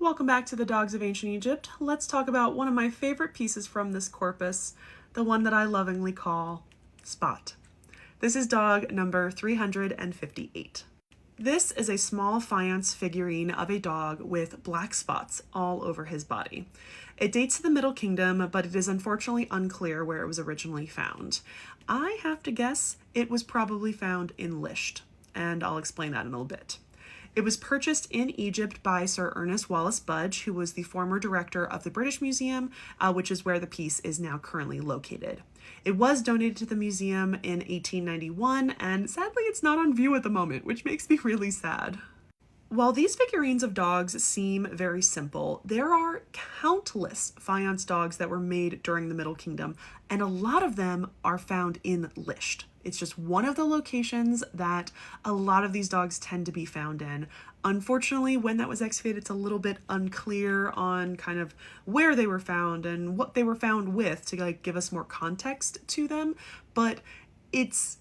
Welcome back to the Dogs of Ancient Egypt. Let's talk about one of my favorite pieces from this corpus, the one that I lovingly call Spot. This is dog number 358. This is a small faience figurine of a dog with black spots all over his body. It dates to the Middle Kingdom, but it is unfortunately unclear where it was originally found. I have to guess it was probably found in Lisht, and I'll explain that in a little bit. It was purchased in Egypt by Sir Ernest Wallace Budge, who was the former director of the British Museum, which is where the piece is now currently located. It was donated to the museum in 1891, and sadly it's not on view at the moment, which makes me really sad. While these figurines of dogs seem very simple, there are countless faience dogs that were made during the Middle Kingdom, and a lot of them are found in Lisht. It's just one of the locations that a lot of these dogs tend to be found in. Unfortunately, when that was excavated, it's a little bit unclear on kind of where they were found and what they were found with to give us more context to them, but it's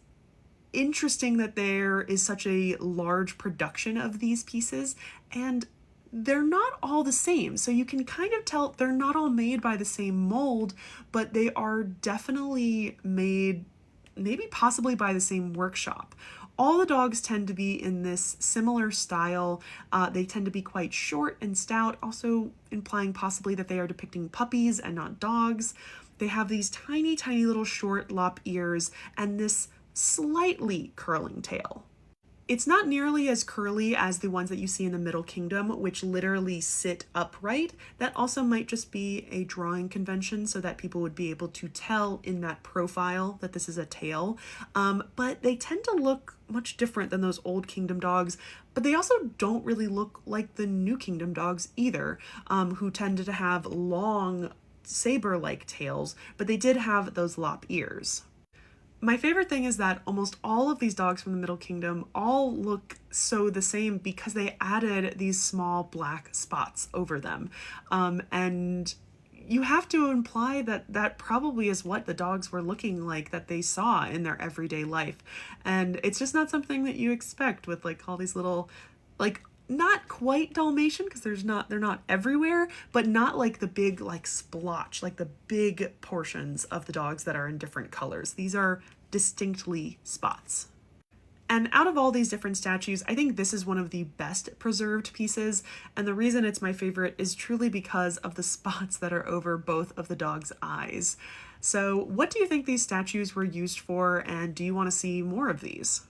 interesting that there is such a large production of these pieces, and they're not all the same. So you can kind of tell they're not all made by the same mold, but they are definitely made maybe possibly by the same workshop. All the dogs tend to be in this similar style. They tend to be quite short and stout, also implying possibly that they are depicting puppies and not dogs. They have these tiny, tiny little short lop ears and this slightly curling tail. It's not nearly as curly as the ones that you see in the Middle Kingdom, which literally sit upright. That also might just be a drawing convention so that people would be able to tell in that profile that this is a tail. But they tend to look much different than those Old Kingdom dogs, but they also don't really look like the New Kingdom dogs either, who tended to have long saber-like tails, but they did have those lop ears. My favorite thing is that almost all of these dogs from the Middle Kingdom all look so the same because they added these small black spots over them. And you have to imply that that probably is what the dogs were looking like that they saw in their everyday life. And it's just not something that you expect with all these little, not quite Dalmatian because they're not everywhere, but not like the big splotch, like the big portions of the dogs that are in different colors. These are distinctly spots. And out of all these different statues, I think this is one of the best preserved pieces. And the reason it's my favorite is truly because of the spots that are over both of the dogs' eyes. So what do you think these statues were used for, and do you want to see more of these?